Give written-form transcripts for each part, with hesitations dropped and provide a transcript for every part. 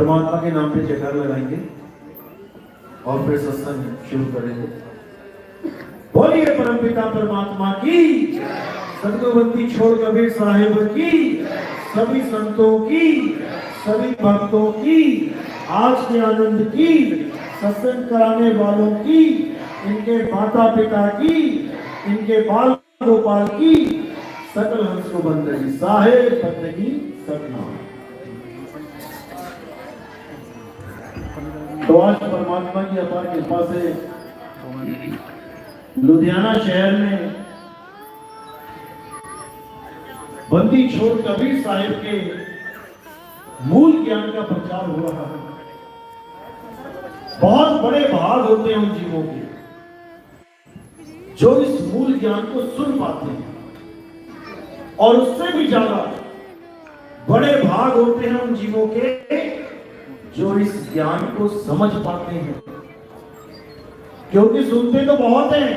परमात्मा के नाम पे जयकार लगाएंगे और फिर सत्संग शुरू करेंगे। बोलिए परमपिता परमात्मा की, सदगुरुवंती छोड़ कबीर साहिब की, सभी संतों की, सभी भक्तों की, आज के आनंद की, सत्संग कराने वालों की, इनके माता पिता की, इनके बाल गोपाल की, सकल हंस को बंदगी साहेब बंदगी सपना। तो आज परमात्मा की अपार कृपा से लुधियाना शहर में बंदी छोड़ कबीर साहिब के मूल ज्ञान का प्रचार हो रहा है। बहुत बड़े भाग होते हैं उन जीवों के जो इस मूल ज्ञान को सुन पाते हैं, और उससे भी ज्यादा बड़े भाग होते हैं उन जीवों के जो इस ज्ञान को समझ पाते हैं। क्योंकि सुनते तो बहुत हैं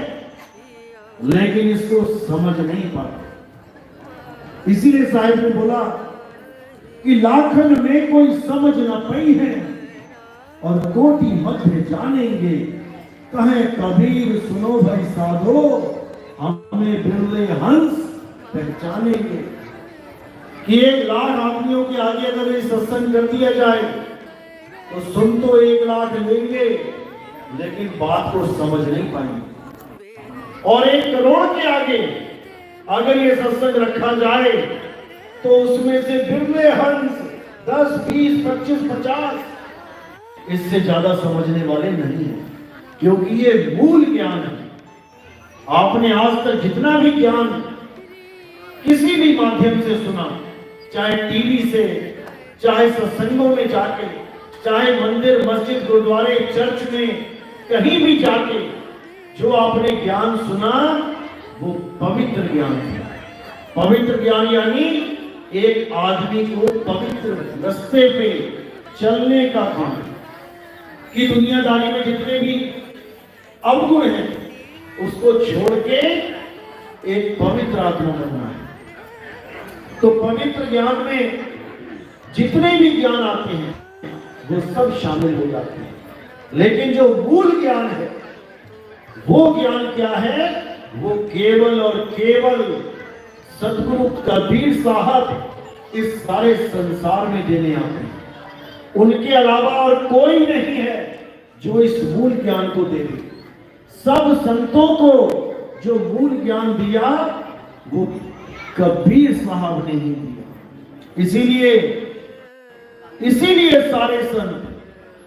लेकिन इसको समझ नहीं पाते। इसीलिए साहिब ने बोला कि लाखन में कोई समझ न पाई है और कोटि मध्य जानेंगे, कहे कबीर सुनो भाई साधो, हमें बिरले हंस पहचानेंगे। कि 1 लाख आदमियों के आगे अगर ये सत्संग कर दिया जाए तो सुन तो 1 लाख लेंगे लेकिन बात को समझ नहीं पाएंगे। और 1 करोड़ के आगे अगर ये सत्संग रखा जाए तो उसमें से बिरले हंस 10, 20, 25, 50 इससे ज्यादा समझने वाले नहीं है। क्योंकि ये मूल ज्ञान है। आपने आज तक जितना भी ज्ञान किसी भी माध्यम से सुना, चाहे टीवी से, चाहे सत्संगों में जाके, चाहे मंदिर, मस्जिद, गुरुद्वारे, चर्च में, कहीं भी जाके जो आपने ज्ञान सुना वो पवित्र ज्ञान है। पवित्र ज्ञान यानी एक आदमी को पवित्र रास्ते पे चलने का काम, कि दुनियादारी में जितने भी अवगुण हैं उसको छोड़ के एक पवित्र आत्मा बनना है। तो पवित्र ज्ञान में जितने भी ज्ञान आते हैं वो सब शामिल हो जाते हैं। लेकिन जो मूल ज्ञान है वो ज्ञान क्या है? वो केवल और केवल सदगुरु कबीर साहब इस सारे संसार में देने आते हैं। उनके अलावा और कोई नहीं है जो इस मूल ज्ञान को दे दे। सब संतों को जो मूल ज्ञान दिया वो कबीर साहब ने ही दिया। इसीलिए सारे संत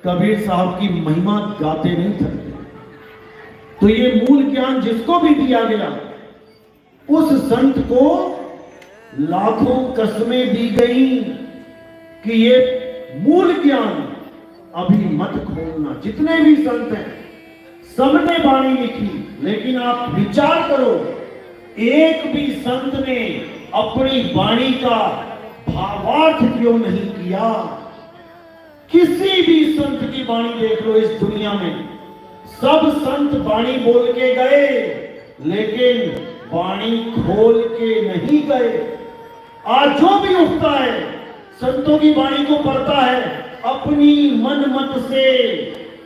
कबीर साहब की महिमा गाते नहीं थकते। तो ये मूल ज्ञान जिसको भी दिया गया उस संत को लाखों कसमें दी गई कि ये मूल ज्ञान अभी मत खोलना। जितने भी संत हैं सबने वाणी लिखी, लेकिन आप विचार करो एक भी संत ने अपनी वाणी का भावार्थ क्यों नहीं किया? किसी भी संत की वाणी देख लो इस दुनिया में, सब संत वाणी बोल के गए लेकिन वाणी खोल के नहीं गए। आज जो भी उठता है संतों की वाणी को पढ़ता है, अपनी मन मत से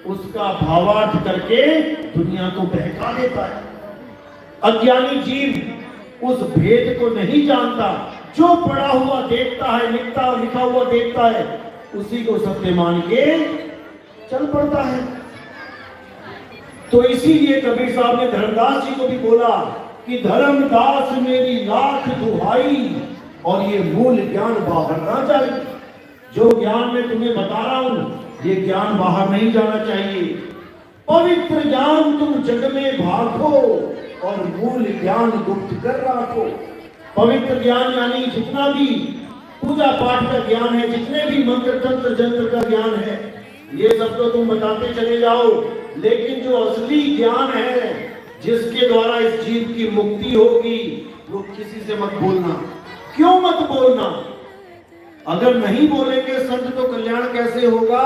उसका भावार्थ करके दुनिया को बहका देता है। अज्ञानी जीव उस भेद को नहीं जानता। जो पढ़ा हुआ देखता है, लिखा हुआ देखता है, उसी को सत्य मान के चल पड़ता है। तो इसीलिए कबीर साहब ने धर्मदास जी को भी बोला कि धर्मदास मेरी लाख दुहाई और ये मूल ज्ञान बाहर ना जाए। जो ज्ञान मैं तुम्हें बता रहा हूं ये ज्ञान बाहर नहीं जाना चाहिए। पवित्र ज्ञान तुम जग में भागो और मूल ज्ञान गुप्त कर रखो। पवित्र ज्ञान यानी जितना भी पूजा पाठ का ज्ञान है, जितने भी मंत्र तंत्र जंत्र का ज्ञान है, ये सब तो तुम बताते चले जाओ। लेकिन जो असली ज्ञान है जिसके द्वारा इस जीव की मुक्ति होगी वो किसी से मत बोलना। क्यों मत बोलना? अगर नहीं बोलेंगे संत तो कल्याण कैसे होगा?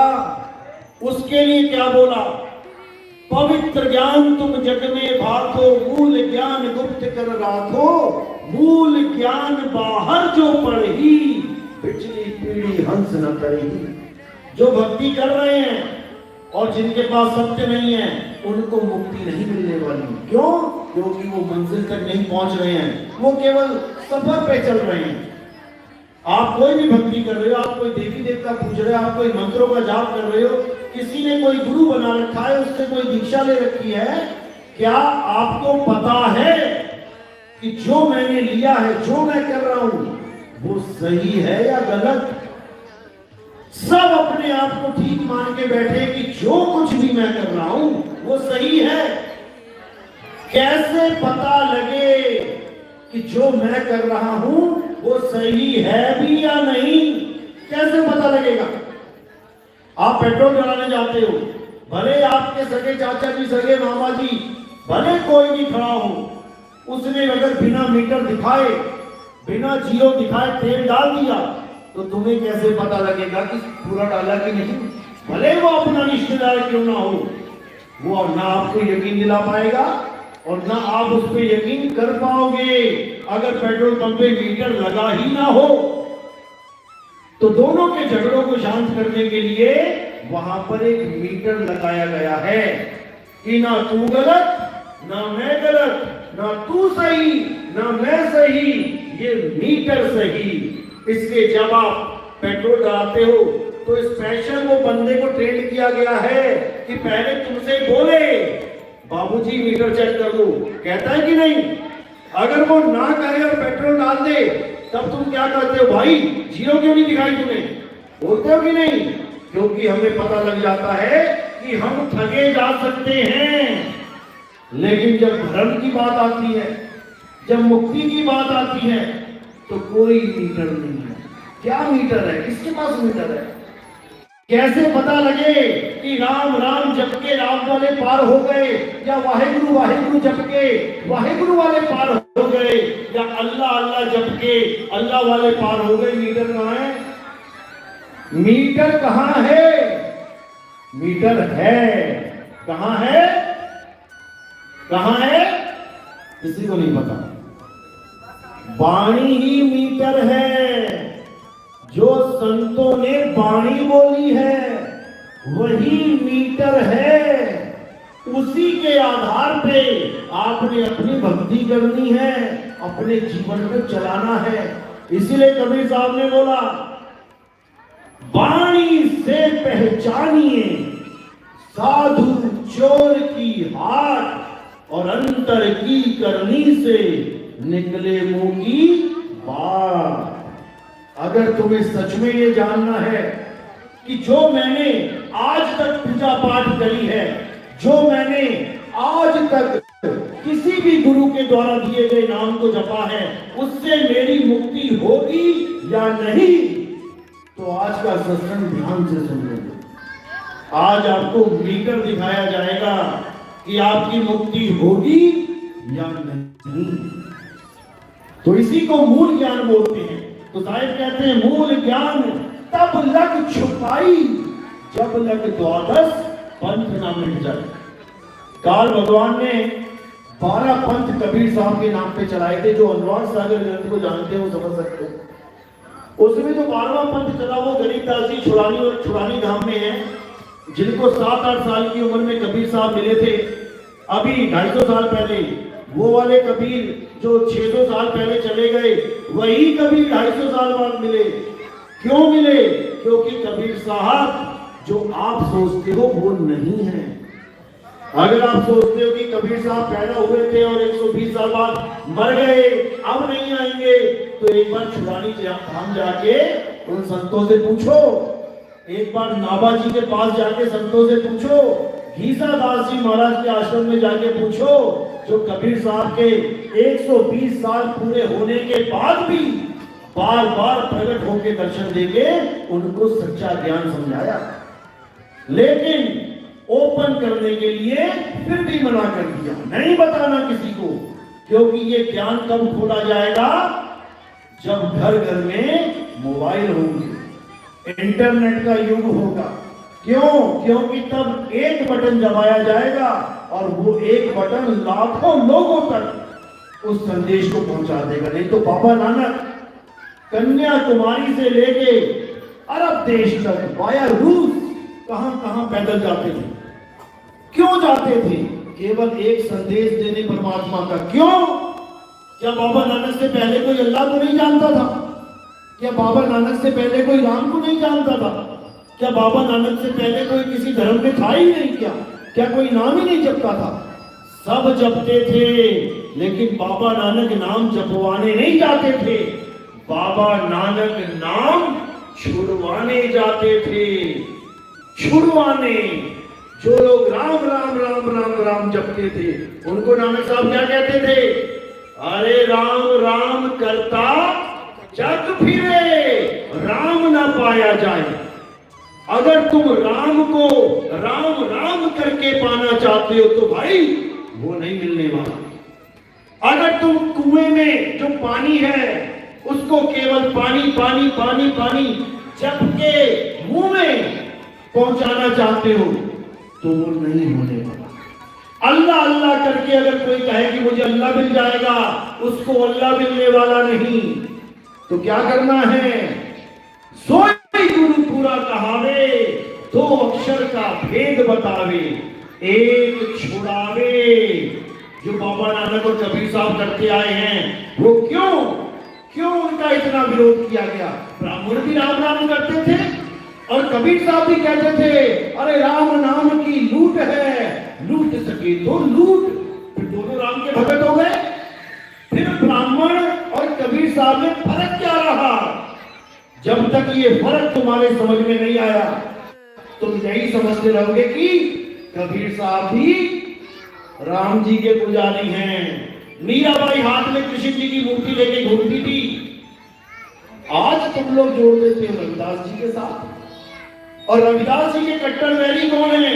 उसके लिए क्या बोला? पवित्र ज्ञान तुम जग में भागो, मूल ज्ञान गुप्त कर राखो। मूल ज्ञान बाहर जो पढ़ी, पिछली पीढ़ी हंस न करेगी। जो भक्ति कर रहे हैं और जिनके पास सत्य नहीं है उनको मुक्ति नहीं मिलने वाली। क्यों? क्योंकि वो मंजिल तक नहीं पहुंच रहे हैं, वो केवल सफर पे चल रहे हैं। आप कोई भी भक्ति कर रहे हो, आप कोई देवी देवता पूज रहे हो, आप कोई मंत्रों का जाप कर रहे हो, किसी ने कोई गुरु बना रखा है, उससे कोई दीक्षा ले रखी है, क्या आपको पता है कि जो मैंने लिया है, जो मैं कर रहा हूं, वो सही है या गलत? सब अपने आप को ठीक मान के बैठे कि जो कुछ भी मैं कर रहा हूं वो सही है। कैसे पता लगे कि जो मैं कर रहा हूं वो सही है भी या नहीं? कैसे पता लगेगा? आप पेट्रोल डलाने जाते हो, भले आपके सगे चाचा जी, सगे मामा जी, भले कोई भी खड़ा हो, उसने अगर बिना मीटर दिखाए, बिना जीरो दिखाए तेल डाल दिया, तो तुम्हें कैसे पता लगेगा कि पूरा डाला कि नहीं? भले वो अपना रिश्तेदार क्यों ना हो, वो ना आपको यकीन दिला पाएगा और ना आप उस पर यकीन कर पाओगे अगर पेट्रोल पंप पे मीटर लगा ही ना हो। तो दोनों के झगड़ों को शांत करने के लिए वहां पर एक मीटर लगाया गया है कि ना तू गलत, ना मैं गलत, ना तू सही, ना मैं सही, ये मीटर सही। इसलिए जब आप पेट्रोल डलाते हो तो स्पेशल वो बंदे को ट्रेन किया गया है कि पहले तुमसे बोले बाबूजी मीटर चेक कर दो, कहता है कि नहीं? अगर वो ना करे और पेट्रोल डाल दे तब तुम क्या करते हो? भाई जीरो क्यों नहीं दिखाई तुम्हें? बोलते हो कि नहीं? क्योंकि हमें पता लग जाता है कि हम ठगे जा सकते हैं। लेकिन जब धर्म की बात आती है, जब मुक्ति की बात आती है, तो कोई मीटर नहीं है। क्या मीटर है? किसके पास मीटर है? कैसे पता लगे कि राम राम जप के राम वाले पार हो गए, या वाहेगुरु वाहेगुरु जप के वाहेगुरु वाले पार हो गए, या अल्लाह अल्लाह जप के अल्लाह वाले पार हो गए? मीटर कहाँ है? मीटर कहाँ है? मीटर है, कहाँ है? कहाँ है? किसी को नहीं पता। वाणी ही मीटर है। जो संतों ने वाणी बोली है वही मीटर है। उसी के आधार पे आपने अपनी भक्ति करनी है, अपने जीवन को चलाना है। इसीलिए कबीर साहब ने बोला, वाणी से पहचानिए साधु चोर की हाट, और अंतर की करनी से निकले मुंह की बात। अगर तुम्हें सच में ये जानना है कि जो मैंने आज तक पूजा पाठ करी है, जो मैंने आज तक किसी भी गुरु के द्वारा दिए गए नाम को जपा है, उससे मेरी मुक्ति होगी या नहीं, तो आज का सत्संग ध्यान से सुन लो। आज आपको मीटर दिखाया जाएगा कि आपकी मुक्ति होगी या नहीं। तो इसी को मूल ज्ञान बोलते हैं। तो साहिब कहते हैं, मूल ज्ञान तब लग छुपाई जब लग द्वादश पंथ ना मिट जाए। काल भगवान ने 12 पंथ कबीर साहब के नाम पे चलाए थे। जो अनुराग सागर ग्रंथ को जानते हैं वो समझ सकते हैं। उसमें जो 12वां पंथ चला वो गरीबदास जी छुड़ानी और छुड़ानी धाम में है, जिनको 7-8 साल की उम्र में कबीर साहब मिले थे। अभी 250 साल पहले वो वाले कबीर जो 600 साल पहले चले गए, वही कबीर 250 साल बाद मिले। क्यों मिले? क्योंकि कबीर साहब जो आप सोचते हो वो नहीं है। अगर आप सोचते हो कि कबीर साहब पैदा हुए थे और 120 साल बाद मर गए, अब नहीं आएंगे, तो एक बार छुड़ानी धाम जाके उन संतों से पूछो, एक बार नाभा जी के पास जाके संतों से पूछो, घीसा दास जी महाराज के आश्रम में जाके पूछो, जो कबीर साहब के 120 साल पूरे होने के बाद भी बार बार प्रकट होकर दर्शन देके उनको सच्चा ज्ञान समझाया, लेकिन ओपन करने के लिए फिर भी मना कर दिया, नहीं बताना किसी को। क्योंकि ये ज्ञान कब खोला जाएगा? जब घर घर में मोबाइल होंगे, इंटरनेट का युग होगा। क्यों? क्योंकि तब एक बटन दबाया जाएगा और वो एक बटन लाखों लोगों तक उस संदेश को पहुंचा देगा। नहीं तो बाबा नानक कन्याकुमारी से लेके अरब देश तक वाया रूस कहां कहां पैदल जाते थे। क्यों जाते थे? केवल एक संदेश देने परमात्मा का। क्यों? क्या बाबा नानक से पहले कोई अल्लाह को नहीं जानता था? क्या बाबा नानक से पहले कोई राम को नहीं जानता था? क्या बाबा नानक से पहले कोई किसी धर्म में था ही नहीं? क्या कोई नाम ही नहीं जपता था? सब जपते थे, लेकिन बाबा नानक नाम जपवाने नहीं जाते थे, बाबा नानक नाम छुड़वाने जाते थे। छुड़वाने। जो लोग राम राम राम राम राम जपते थे उनको नानक साहब क्या कहते थे? अरे राम राम करता जग फिरे, राम ना पाया जाए। अगर तुम राम को राम राम करके पाना चाहते हो तो भाई वो नहीं मिलने वाला। अगर तुम कुएं में जो पानी है उसको केवल पानी पानी पानी पानी जप के मुंह में पहुंचाना चाहते हो तो वो नहीं होने वाला। अल्लाह अल्लाह करके अगर कोई कहे कि मुझे अल्लाह मिल जाएगा, उसको अल्लाह मिलने वाला नहीं। तो क्या करना है? सोई गुरु पूरा कहावे, दो अक्षर का भेद बतावे, एक छुड़ावे। जो बाबा नानक और कबीर साहब करते आए हैं वो क्यों उनका इतना विरोध किया गया? ब्राह्मण भी राम नाम करते थे और कबीर साहब भी कहते थे अरे राम नाम की लूट है, लूट सके तो लूट। फिर दोनों राम के भगत हो गए। फिर ब्राह्मण और कबीर साहब में फर्क क्या रहा? जब तक ये फर्क तुम्हारे समझ में नहीं आया तुम यही समझते रहोगे कि कबीर साहब भी राम जी के पुजारी हैं। मीराबाई हाथ में कृष्ण जी की मूर्ति लेके घूमती थी। आज तुम लोग जोड़ देते हो रविदास जी के साथ, और रविदास जी के कट्टर वैरी कौन है?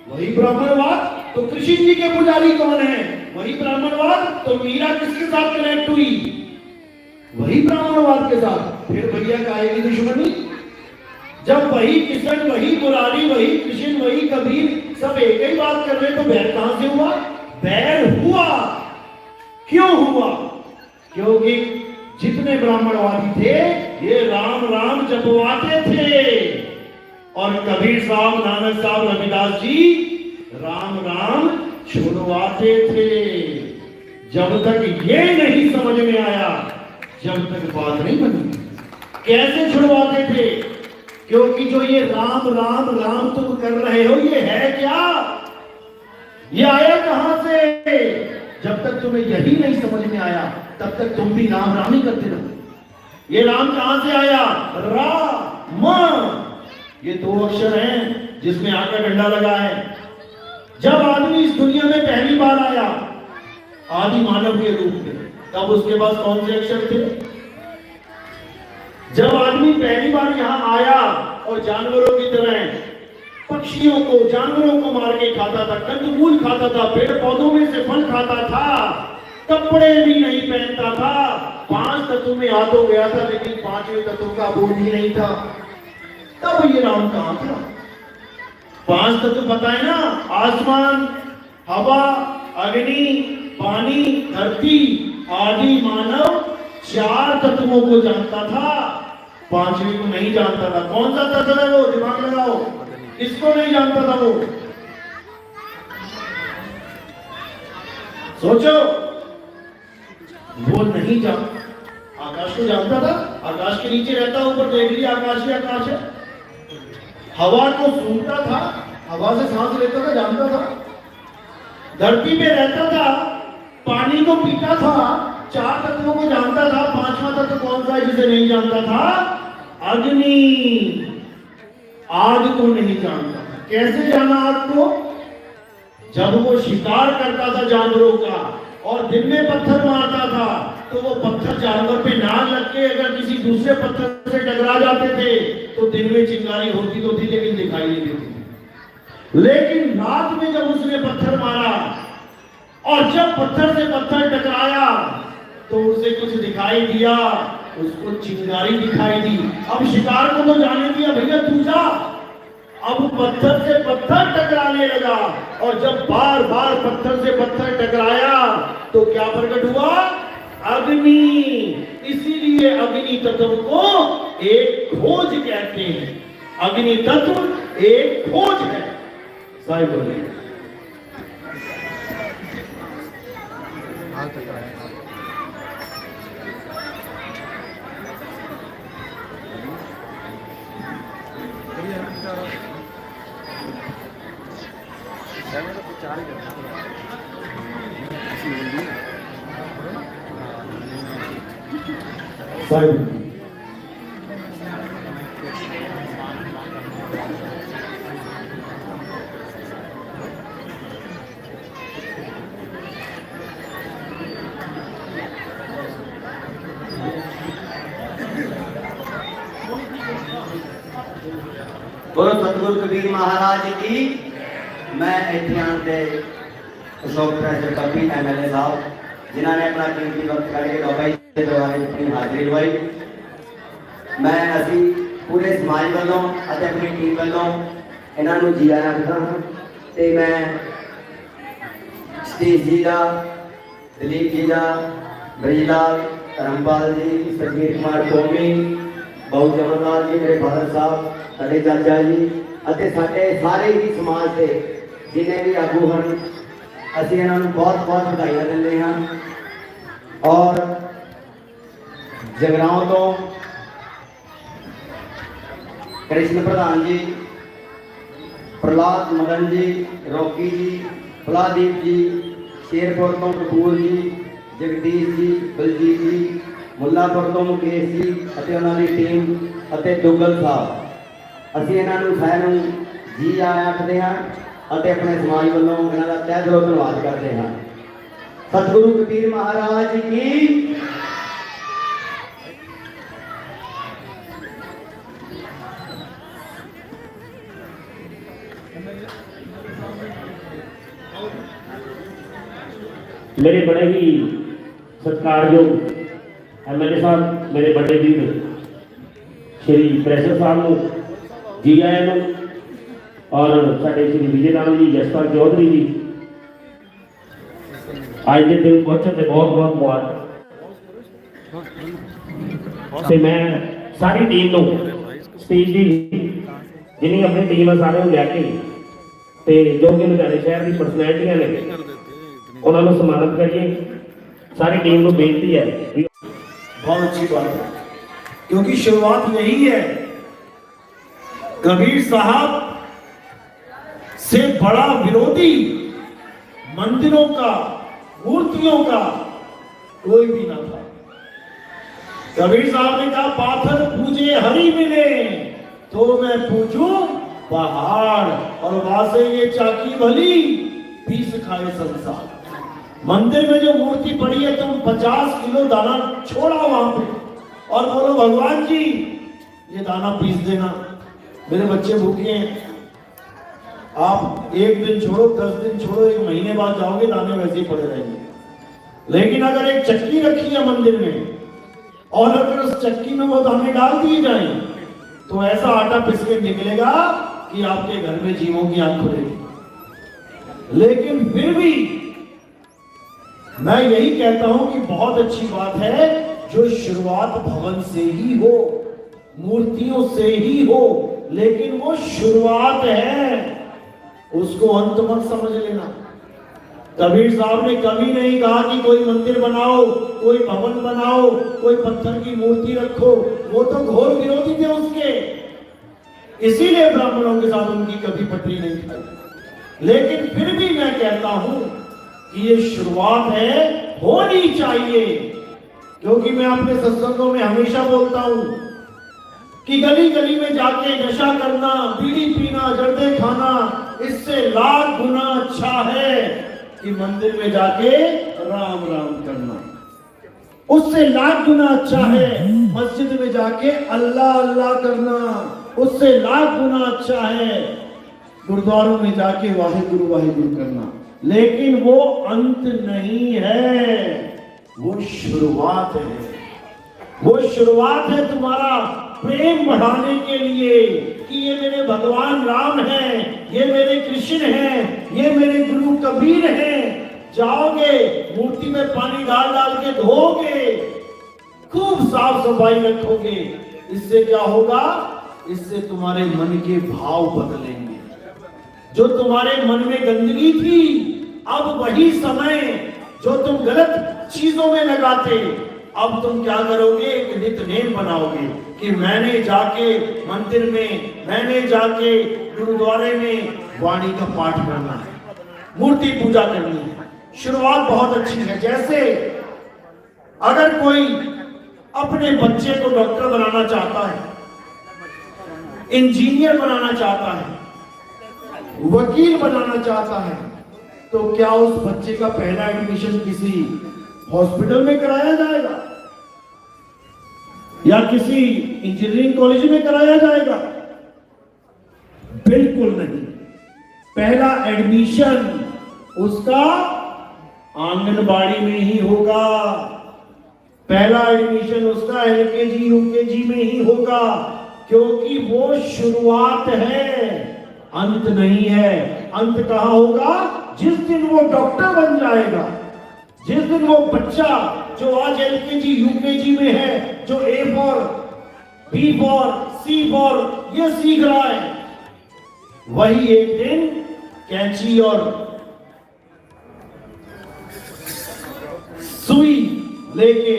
वही ब्राह्मणवाद। तो कृष्ण जी के पुजारी कौन है? वही ब्राह्मणवाद। तो मीरा किसके साथ कनेक्ट हुई? वही ब्राह्मणवाद के साथ। फिर भैया का आएगी दुश्मनी। जब वही किशन, वही मुरारी, वही कृष्ण, वही कबीर सब एक ही बात कर रहे तो बैर कहां से हुआ? बैर हुआ। क्यों हुआ? क्योंकि जितने ब्राह्मणवादी थे ये राम राम जपवाते थे, और कबीर साहब, नानक साहब, रविदास जी राम राम छुड़वाते थे। जब तक ये नहीं समझ में आया, जब तक बात नहीं बनी। कैसे छुड़वाते थे? क्योंकि जो ये राम राम राम तुम कर रहे हो ये है क्या? ये आया कहां से? जब तक तुम्हें यही नहीं समझ में आया तब तक तुम भी राम राम ही करते रहो। ये राम कहां से आया? राम। ये दो अक्षर हैं जिसमें आग का डंडा लगा है। जब आदमी इस दुनिया में पहली बार आया आदि मानव के रूप में, तब उसके पास कौन से अक्षर थे? जब आदमी पहली बार यहां आया और जानवरों की तरह पक्षियों को, जानवरों को मार के खाता था, कंदमूल खाता था, पेड़ पौधों में से फल खाता था, कपड़े भी नहीं पहनता था, 5 तत्व में आ तो गया था लेकिन 5वें तत्व का बोध ही नहीं था। तब ये राम कहां था? 5 तत्व पता है ना? आसमान, हवा, अग्नि, पानी, धरती, आदि मानव 4 तत्वों को जानता था, 5वें को नहीं जानता था। कौन सा तत्व है वो? दिमाग लगाओ। इसको नहीं जानता था वो। सोचो, वो नहीं जानता। आकाश को जानता था, आकाश के नीचे रहता, ऊपर देख लिया आकाश ही आकाश है। हवा को सूंघता था, हवा से सांस लेता था, जानता था। धरती पे रहता था, पानी को पीता था, 4 तत्वों को जानता था। 5वां तत्व कौन सा है जिसे नहीं जानता था? अग्नि। आग को नहीं जानता था। कैसे जाना आग को? जब वो शिकार करता था जानवरों का और दिन में पत्थर मारता था तो वो पत्थर जानवर पे ना लग के अगर किसी दूसरे पत्थर से टकरा जाते थे तो दिन में चिंगारी होती तो थी लेकिन दिखाई नहीं देती। लेकिन रात में जब उसने पत्थर मारा और जब पत्थर से पत्थर टकराया तो उसे कुछ दिखाई दिया, उसको चिंगारी दिखाई दी। अब शिकार को तो जाने दिया, भैया तू जा। अब पत्थर से पत्थर टकराने लगा और जब बार बार पत्थर से पत्थर टकराया तो क्या प्रकट हुआ? अग्नि। इसीलिए अग्नि तत्व को एक खोज कहते हैं। अग्नि तत्व एक खोज है। साहिब बोले साहिब बोलो सतगुरु कबीर महाराज की। मैं इतने आते अशोक प्रेसर कपी MLA साहब जिन्होंने अपना कीमती वक्त करके बाबा जी के दरबार अपनी हाजिरी लवाई। मैं असी पूरे समाज वालों अपनी टीम वालों इन्हों जी आया आखदा हाँ। तो मैं सतीश जी का, दलीप जी का, ब्रजलाल, धर्मपाल जी, संजीव कुमार कौमी, बहुत जबरलाल जी, मेरे फादर साहब, साढ़े चाचा जी ਅਤੇ ਸਾਡੇ ਸਾਰੇ ਹੀ समाज के जिन्हें भी आगू हैं ਅਸੀਂ ਇਹਨਾਂ ਨੂੰ बहुत बहुत ਵਧਾਈਆਂ ਦਿੰਦੇ ਹਾਂ। और जगराओं तो कृष्ण प्रधान जी, प्रहलाद मदन जी, रॉकी जी, फलादीप जी, शेरपुर तो कपूर जी, जगदीश जी, बलजीत जी, मुल्लापुर तो मुकेश जी ਅਤੇ ਉਹਨਾਂ ਦੀ टीम ਅਤੇ दुग्गल साहब। ਅਸੀਂ ਇਹਨਾਂ ਨੂੰ ਸਾਰਿਆਂ ਨੂੰ ਜੀ ਆਇਆਂ ਆਖਦੇ ਹਾਂ ਅਤੇ ਆਪਣੇ ਸਮਾਜ ਵੱਲੋਂ ਇਹਨਾਂ ਦਾ ਤਹਿ ਦਿਲੋਂ ਧੰਨਵਾਦ ਕਰਦੇ ਹਾਂ। ਸਤਿਗੁਰੂ ਕਬੀਰ ਮਹਾਰਾਜ ਕੀ। मेरे बड़े ही सत्कारयोग MLA साहब, मेरे बड़े वीर श्री प्रेसर साहब को जी आया नो, और साढ़े श्री विजय नाम जी, जसपाल चौधरी जी आज के दिन पहुंचने से बहुत बहुत मुबारक। मैं सारी टीम को सतीश जी जिन्नी अपनी टीम है सारे लैके जो कि लुधियाने शहर की परसनैलिटियां ने उन्होंने सम्मानित करिए। सारी टीम को बेनती है। बहुत अच्छी बात है, क्योंकि शुरुआत यही है। कबीर साहब से बड़ा विरोधी मंदिरों का, मूर्तियों का कोई भी ना था। कबीर साहब ने कहा पाथर पूजे हरि मिले तो मैं पूजूं पहाड़, और वासे ये चाकी भली पीस खाए संसार। मंदिर में जो मूर्ति पड़ी है तुम 50 किलो दाना छोड़ा वहां पे और बोलो भगवान जी ये दाना पीस देना, मेरे बच्चे भूखे हैं। आप एक दिन छोड़ो, 10 दिन छोड़ो, 1 महीने बाद जाओगे दाने वैसे ही पड़े रहेंगे। लेकिन अगर एक चक्की रखी है मंदिर में और अगर उस चक्की में वो दाने डाल दिए जाए तो ऐसा आटा पिस के निकलेगा कि आपके घर में जीवों की आंख खुलेगी। लेकिन फिर भी मैं यही कहता हूं कि बहुत अच्छी बात है जो शुरुआत भवन से ही हो, मूर्तियों से ही हो, लेकिन वो शुरुआत है, उसको अंत मत समझ लेना। कबीर साहब ने कभी नहीं कहा कि कोई मंदिर बनाओ, कोई भवन बनाओ, कोई पत्थर की मूर्ति रखो। वो तो घोर विरोधी थे उसके, इसीलिए ब्राह्मणों के साथ उनकी कभी पटरी नहीं खाई। लेकिन फिर भी मैं कहता हूं कि ये शुरुआत है, होनी चाहिए। क्योंकि मैं अपने सत्संगों में हमेशा बोलता हूं कि गली गली में जाके नशा करना, बीड़ी पीना, जर्दे खाना, इससे लाख गुना अच्छा है कि मंदिर में जाके राम राम करना। उससे लाख गुना अच्छा है मस्जिद में जाके अल्लाह अल्लाह करना। उससे लाख गुना अच्छा है गुरुद्वारों में जाके वाहिगुरु वाहिगुरु करना। लेकिन वो अंत नहीं है, वो शुरुआत है। वो शुरुआत है तुम्हारा प्रेम बढ़ाने के लिए कि ये मेरे भगवान राम हैं, ये मेरे कृष्ण हैं, ये मेरे गुरु कबीर हैं। जाओगे मूर्ति में पानी डाल डाल के धोगे, खूब साफ सफाई रखोगे, इससे क्या होगा? इससे तुम्हारे मन के भाव बदलेंगे। जो तुम्हारे मन में गंदगी थी, अब वही समय जो तुम गलत चीजों में लगाते, अब तुम क्या करोगे? एक नित्यनेम बनाओगे कि मैंने जाके मंदिर में, मैंने जाके गुरुद्वारे में वाणी का पाठ करना है, मूर्ति पूजा करनी है। शुरुआत बहुत अच्छी है। जैसे अगर कोई अपने बच्चे को डॉक्टर बनाना चाहता है, इंजीनियर बनाना चाहता है, वकील बनाना चाहता है, तो क्या उस बच्चे का पहला एडमिशन किसी हॉस्पिटल में कराया जाएगा या किसी इंजीनियरिंग कॉलेज में कराया जाएगा? बिल्कुल नहीं। पहला एडमिशन उसका आंगनबाड़ी में ही होगा। पहला एडमिशन उसका एलकेजी यूकेजी में ही होगा, क्योंकि वो शुरुआत है, अंत नहीं है। अंत कहां होगा? जिस दिन वो डॉक्टर बन जाएगा, जिस दिन वो बच्चा जो आज एलकेजी यूकेजी में है, जो A for B for C for ये सीख रहा है, वही एक दिन कैंची और सुई लेके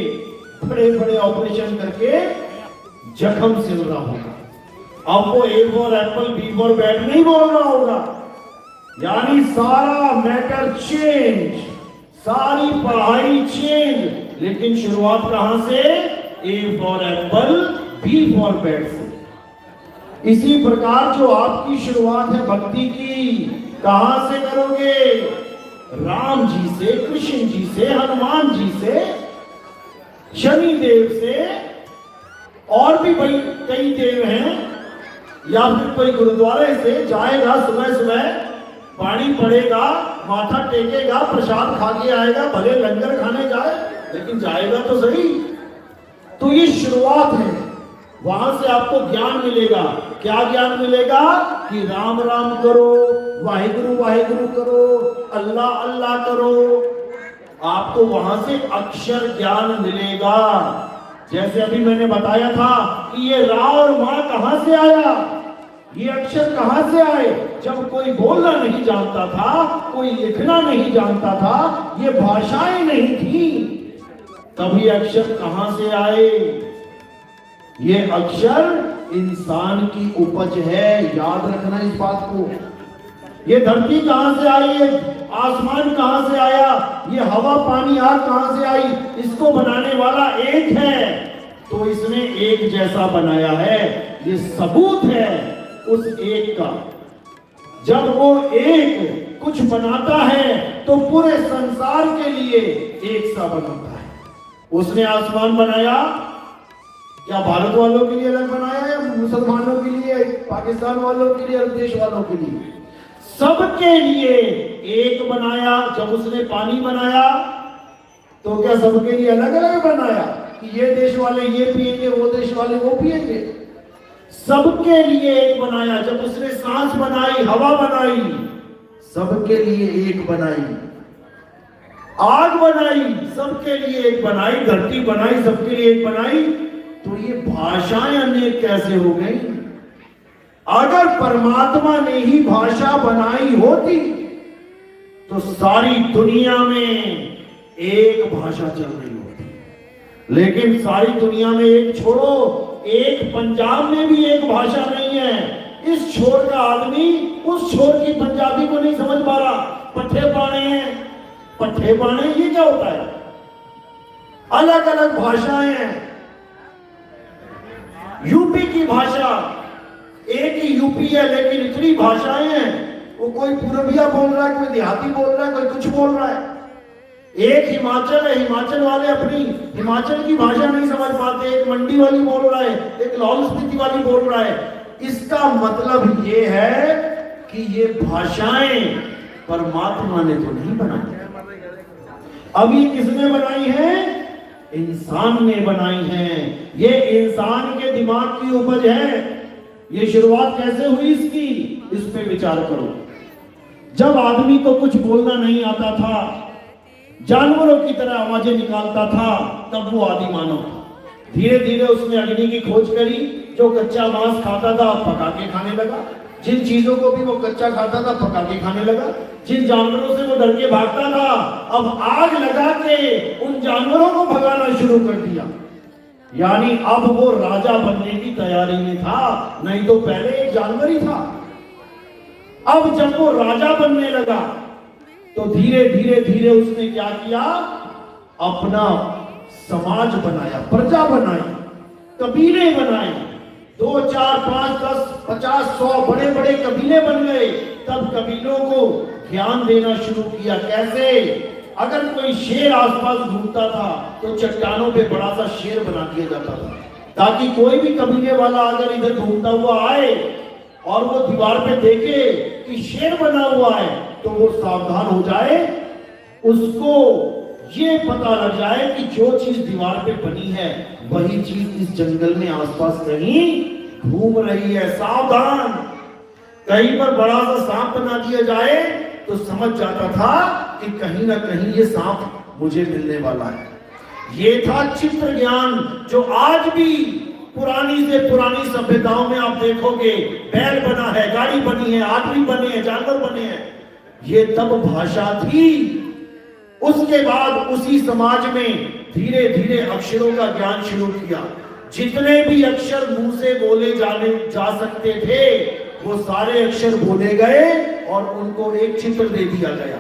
बड़े बड़े ऑपरेशन करके जख्म सिल रहा होगा। अब वो A for apple B for bat नहीं बोल रहा होगा। यानी सारा मैटर चेंज, सारी पढ़ाई चेंज, लेकिन शुरुआत कहां से? A for apple B for bat से। इसी प्रकार जो आपकी शुरुआत है भक्ति की, कहां से करोगे? राम जी से, कृष्ण जी से, हनुमान जी से, शनि देव से, और भी भाई कई देव हैं, या फिर कोई गुरुद्वारे से जाएगा, सुबह सुबह पानी पड़ेगा, माथा टेकेगा, प्रसाद खा के आएगा, भले लंगर खाने जाए लेकिन जाएगा तो सही। तो ये शुरुआत है, वहां से आपको ज्ञान मिलेगा। क्या ज्ञान मिलेगा? कि राम राम करो, वाहिगुरु वाहिगुरु करो, अल्लाह अल्लाह करो। आपको वहां से अक्षर ज्ञान मिलेगा। जैसे अभी मैंने बताया था कि ये रा और मां कहां से आया, ये अक्षर कहां से आए? जब कोई बोलना नहीं जानता था, कोई लिखना नहीं जानता था, ये भाषाएं नहीं थी, तभी अक्षर कहां से आए? ये अक्षर इंसान की उपज है, याद रखना इस बात को। ये धरती कहां से आई है? आसमान कहां से आया? ये हवा पानी आग कहां से आई? इसको बनाने वाला एक है, तो इसने एक जैसा बनाया है। ये सबूत है उस एक का। जब वो एक कुछ बनाता है तो पूरे संसार के लिए एक सा बनाता है। उसने आसमान बनाया, क्या भारत वालों के लिए अलग बनाया या मुसलमानों के लिए, पाकिस्तान वालों के लिए, अलग देश वालों के लिए? सबके लिए एक बनाया। जब उसने पानी बनाया तो क्या सबके लिए अलग अलग बनाया कि ये देश वाले ये पिएंगे, वो देश वाले वो पिएंगे? सबके लिए एक बनाया। जब उसने सांस बनाई, हवा बनाई, सबके लिए एक बनाई। आग बनाई, सबके लिए एक बनाई। धरती बनाई, सबके लिए एक बनाई। तो ये भाषाएं अनेक कैसे हो गई? अगर परमात्मा ने ही भाषा बनाई होती तो सारी दुनिया में एक भाषा चल रही होती। लेकिन सारी दुनिया में एक छोड़ो, एक पंजाब में भी एक भाषा नहीं है। इस छोर का आदमी उस छोर की पंजाबी को नहीं समझ पा रहा। पट्ठे पाने हैं, पट्ठे पाने ये क्या होता है? अलग अलग भाषाएं हैं। यूपी की भाषा एक ही यूपी है, लेकिन इतनी भाषाएं हैं। वो कोई पूर्विया बोल रहा है, कोई देहाती बोल रहा है, कोई कुछ बोल रहा है। एक हिमाचल है, हिमाचल वाले अपनी हिमाचल की भाषा नहीं समझ पाते। एक मंडी वाली बोल रहा है, एक लाहौल स्पीति वाली बोल रहा है। इसका मतलब ये है कि ये भाषाएं परमात्मा ने तो नहीं बनाई। अब ये किसने बनाई है? इंसान ने बनाई है। ये इंसान के दिमाग की उपज है। ये शुरुआत कैसे हुई इसकी? इस पे विचार करो। जब आदमी को कुछ बोलना नहीं आता था, जानवरों की तरह आवाजें निकालता था, तब वो आदि मानव था। धीरे धीरे उसने अग्नि की खोज करी। जो कच्चा मांस खाता था पका के खाने लगा, जिन चीजों को भी वो कच्चा खाता था पका के खाने लगा, जिन जानवरों से वो डर के भागता था अब आग लगा के उन जानवरों को भगाना शुरू कर दिया। यानी अब वो राजा बनने की तैयारी में था, नहीं तो पहले एक जानवर ही था। अब जब वो राजा बनने लगा तो धीरे धीरे धीरे उसने क्या किया, अपना समाज बनाया, प्रजा बनाई, कबीले बनाए, 2, 4, 5, 10, 50, 100 बड़े बड़े कबीले बन गए। तब कबीलों को ज्ञान देना शुरू किया। कैसे? अगर कोई शेर आसपास घूमता था तो चट्टानों पे बड़ा सा शेर बना दिया जाता था, ताकि कोई भी कबीले वाला अगर इधर घूमता हुआ आए और वो दीवार पे देखे कि शेर बना हुआ है तो वो सावधान हो जाए, उसको ये पता लग जाए कि जो चीज दीवार पे बनी है वही चीज इस जंगल में आसपास कहीं घूम रही है, सावधान। कहीं पर बड़ा सा सांप बना दिया जाए तो समझ जाता था कि कहीं ना कहीं ये सांप मुझे मिलने वाला है। ये था चित्र ज्ञान, जो आज भी पुरानी से पुरानी सभ्यताओं में आप देखोगे, बैल बना है, गाड़ी बनी है, आदमी बने हैं, जानवर बने हैं, ये तब भाषा थी। उसके बाद उसी समाज में धीरे धीरे अक्षरों का ज्ञान शुरू किया। जितने भी अक्षर मुंह से बोले जा सकते थे वो सारे अक्षर बोले गए और उनको एक चित्र दे दिया गया।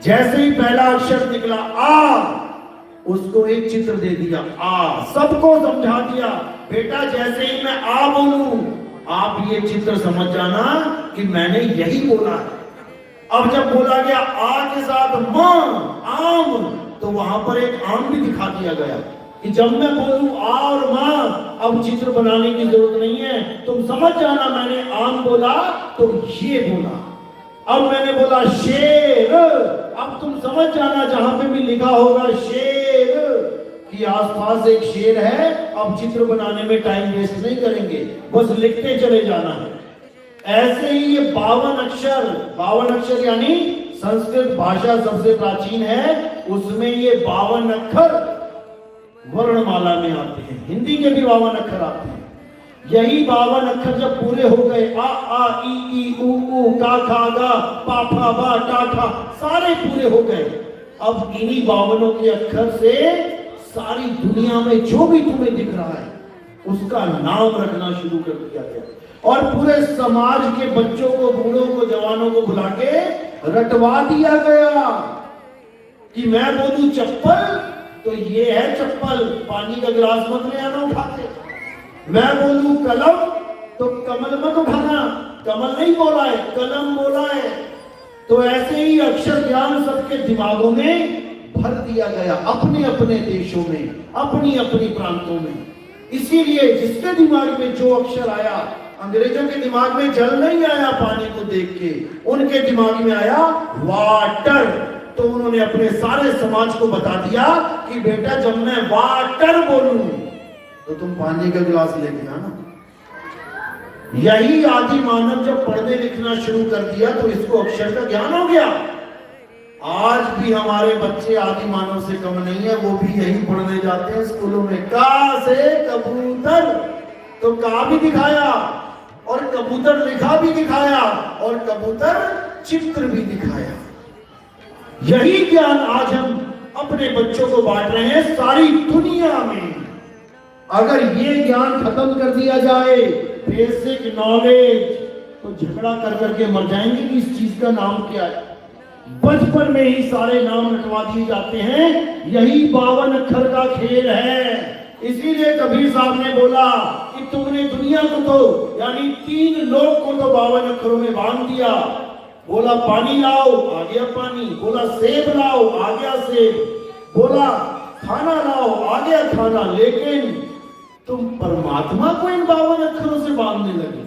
जैसे ही पहला अक्षर निकला आ, उसको एक चित्र दे दिया आ, सबको समझा दिया बेटा जैसे ही मैं आ बोलूं आप ये चित्र समझ जाना कि मैंने यही बोला है। अब जब बोला गया आ के साथ म, आम, तो वहां पर एक आम भी दिखा दिया गया कि जब मैं बोलूं आ और मां, अब चित्र बनाने की जरूरत नहीं है, तुम समझ जाना मैंने आम बोला तो ये बोला। अब मैंने बोला शेर, अब तुम समझ जाना जहां पे भी लिखा होगा शेर कि आसपास एक शेर है। अब चित्र बनाने में टाइम वेस्ट नहीं करेंगे, बस लिखते चले जाना है। ऐसे ही ये 52 अक्षर यानी संस्कृत भाषा सबसे प्राचीन है, उसमें ये 52 अक्षर वर्णमाला में आते हैं। हिंदी के भी 52 अक्षर आते हैं। यही 52 अक्षर जब पूरे हो गए, आ ई ई उ ऊ का खा गा पा फा बा टा ठा, सारे पूरे हो गए। अब इन्हीं 52 के अक्षर से सारी दुनिया में जो भी तुम्हें दिख रहा है उसका नाम रखना शुरू कर दिया गया और पूरे समाज के बच्चों को, बूढ़ों को, जवानों को बुला के रटवा दिया गया कि मैं बोलूं चप्पल तो ये है चप्पल, पानी का गिलास मत ले आना उठा के। मैं बोलूं कलम तो कमल मत उठाना, कमल नहीं बोला है, कलम बोला है। तो ऐसे ही अक्षर ज्ञान सबके दिमागों में भर दिया गया, अपने अपने देशों में, अपनी अपनी प्रांतों में। इसीलिए जिसके दिमाग में जो अक्षर आया, अंग्रेजों के दिमाग में जल नहीं आया पानी को देख के, उनके दिमाग में आया वाटर। तो उन्होंने अपने सारे समाज को बता दिया कि बेटा जब मैं वाटर बोलूं तो तुम पानी का गिलास लेके आना। यही आदि मानव जब पढ़ने लिखना शुरू कर दिया तो इसको अक्षर का ज्ञान हो गया। आज भी हमारे बच्चे आदि मानव से कम नहीं है, वो भी यही पढ़ने जाते हैं स्कूलों में। का से कबूतर, तो का भी दिखाया और कबूतर लिखा भी दिखाया और कबूतर चित्र भी दिखाया। यही ज्ञान आज हम अपने बच्चों को बांट रहे हैं सारी दुनिया में। अगर ये ज्ञान खत्म कर दिया जाए, बेसिक नॉलेज, तो झगड़ा कर करके मर जाएंगे कि इस चीज का नाम क्या है। बचपन में ही सारे नाम रटवा दिए जाते हैं। यही 52 अक्षर का खेल है। इसीलिए कबीर साहब ने बोला कि तुमने दुनिया को तो यानी 3 लोग को तो 52 अक्षरों में बांध दिया। बोला पानी लाओ, आ गया पानी। बोला सेब लाओ, आ गया सेब। बोला खाना लाओ, आ गया खाना। लेकिन तुम परमात्मा को इन 52 अक्षरों से बांधने लगे।